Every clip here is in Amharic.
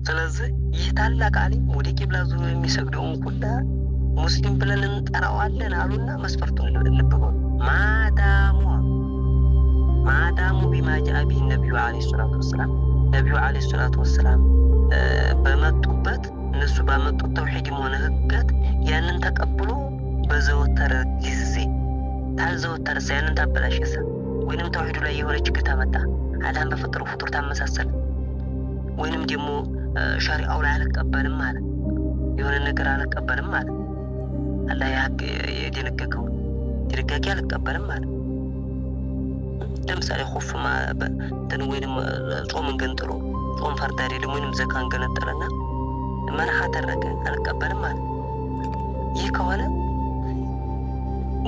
ስለዚህ ይህ ታላቅ ዓሊም ወደ ቂብላ ዙሮ የሚሰግደውን ሁላ ሙስሊም ብለን እንጠራዋለን አሉና መስፈርቱን ልብ በሉ። ማዳሙ ቢማ ጃአ ቢሂ ነቢዩ ዓለይሂ ሰላቱ ወሰላም ነቢዩ ዓለይሂ ሰላቱ ወሰላም በመጡበት እነሱ ባመጡት ተውሂድም ሆነ ህገት ያንን ተቀብሎ በዘወተረ ጊዜ ታልዘወተረ ያንን ታበላሸሰ ወይንም ተውሂዱ ላይ የሆነ ችግር ታመጣ አላህን በፈጠረው ፍጡር ታመሳሰለ ወይንም ደግሞ ሸሪዓው ላይ አልቀበልም ማለት የሆነ ነገር አልቀበልም ማለት አላህ የደነገገው ድንጋጌ አልቀበልም ማለት ለምሳሌ ኹፍማ እንትን ወይንም ጾምን ገንጥሎ ጾም ፈርድ አይደለም ወይንም ዘካን ገነጠለና መናህ አደረገ አልቀበልም ማለት ይህ ከሆነ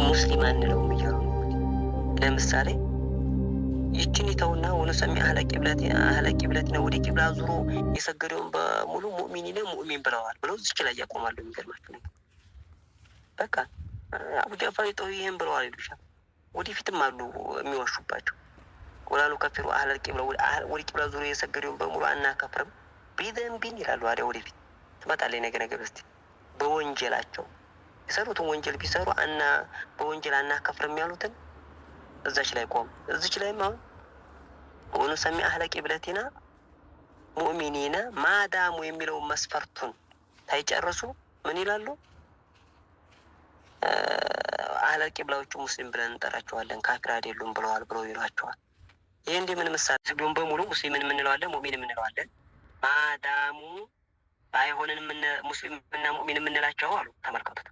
ሙስሊም አንለውም እያሉ ለምሳሌ ይችን ይተውና ወነሰሚ አህለ ቂብለቲና ወደ ቂብላ ዙሮ የሰገደውን በሙሉ ሙእሚን ብለዋል ብለው እዚች ላይ ያቆማሉ። የሚገርማችሁ ነገር በቃ አቡ ጃፈር ይሄን ብለዋል ይሉሻል። ወደፊትም አሉ የሚዋሹባቸው ወላሉ ከፊሩ አህለ ቂብላ ወደ ቂብላ ዙሮ የሰገደውን በሙሉ አናከፍርም ቢዘንቢን ይላሉ። አዲያ ወደፊት ትመጣለች ነገር እስቲ በወንጀላቸው የሰሩትን ወንጀል ቢሰሩ በወንጀል አናከፍርም ያሉትን እዛች ላይ ቆም እዚች ላይ ማው ወነሰሚ አህለ ቂብለቲና ሙእሚኒና ማዳሙ የሚለው መስፈርቱን ታይጨርሱ ምን ይላሉ? አህለ ቂብላዎቹ ሙስሊም ብለን እንጠራቸዋለን ካፊር አይደሉም ብለዋል ብለው ይሏቸዋል። ይሄ እንደ ምን ምሳሌ ሲሆን በሙሉ ሙስሊምን እንለዋለን ሙእሚንን እንለዋለን ማዳሙ ባይሆንንም ሙስሊምና ሙእሚን እንላቸው አሉ። ተመልከቱት።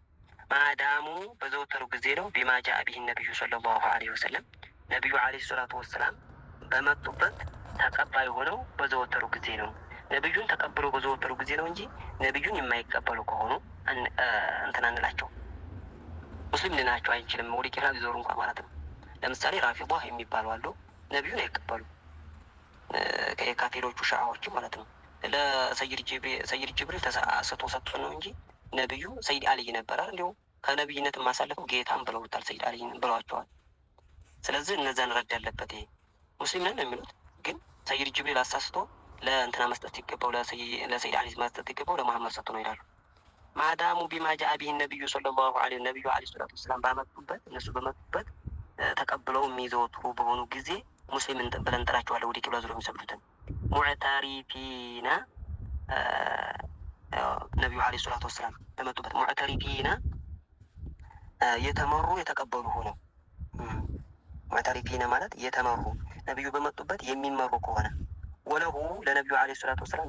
ማዳሙ በዘወተሩ ጊዜ ነው ቢማ ጃአ ቢሂ ነቢዩ ሰለላሁ ዐለይሂ ወሰለም ነቢዩ ዐለይሂ ሰላቱ ወሰላም በመጡበት ተቀባይ ሆነው በዘወተሩ ጊዜ ነው። ነቢዩን ተቀብሎ በዘወተሩ ጊዜ ነው እንጂ ነቢዩን የማይቀበሉ ከሆኑ እንትን አንላቸው ሙስሊም ልናቸው አይችልም። ወደ ቂብላ ቢዞሩ እንኳን ማለት ነው። ለምሳሌ ራፊዳ የሚባሉ አሉ። ነቢዩን አይቀበሉ ከካፊሮቹ ሻዓዎች ማለት ነው። ለሰይድ ጅብሪል ተሰጥቶ ነው እንጂ ነብዩ ሰይድ አልይ ነበር አይደል? ከነብይነት ማሳለፈው ጌታን ብለውታል። ሰይድ አልይን ብለዋቸዋል። ስለዚህ እነዛን ረድ ያለበት ይሄ ሙስሊም ነን የሚሉት ግን ሰይድ ጅብሪል አሳስቶ ለእንትና መስጠት ይገባው ለሰይድ አልይ መስጠት ይገባው ለመሐመድ ሰጥቶ ነው ይላሉ። ማዳሙ ቢማ ጃአ ቢሂ ነብዩ ሰለላሁ ዐለይሂ ነብዩ ዐለይሂ ሰላቱ ወሰላም ባመጡበት እነሱ በመጡበት ተቀብለው የሚዘወትሩ በሆኑ ጊዜ ሙስሊም ብለን እንጠራቸዋለን። ወደ ቂብላ ዙሪያ የሚሰግዱትን ሙዕተሪፊና ነቢዩ ዐለይሂ ሰላቱ ወሰላም በመጡበት ሙዕተሪፊና የተመሩ የተቀበሉ ሆነው ሙዕተሪፊና ማለት የተመሩ ነቢዩ በመጡበት የሚመሩ ከሆነ ወለሁ ለነቢዩ ዐለይሂ ሰላቱ ወሰላም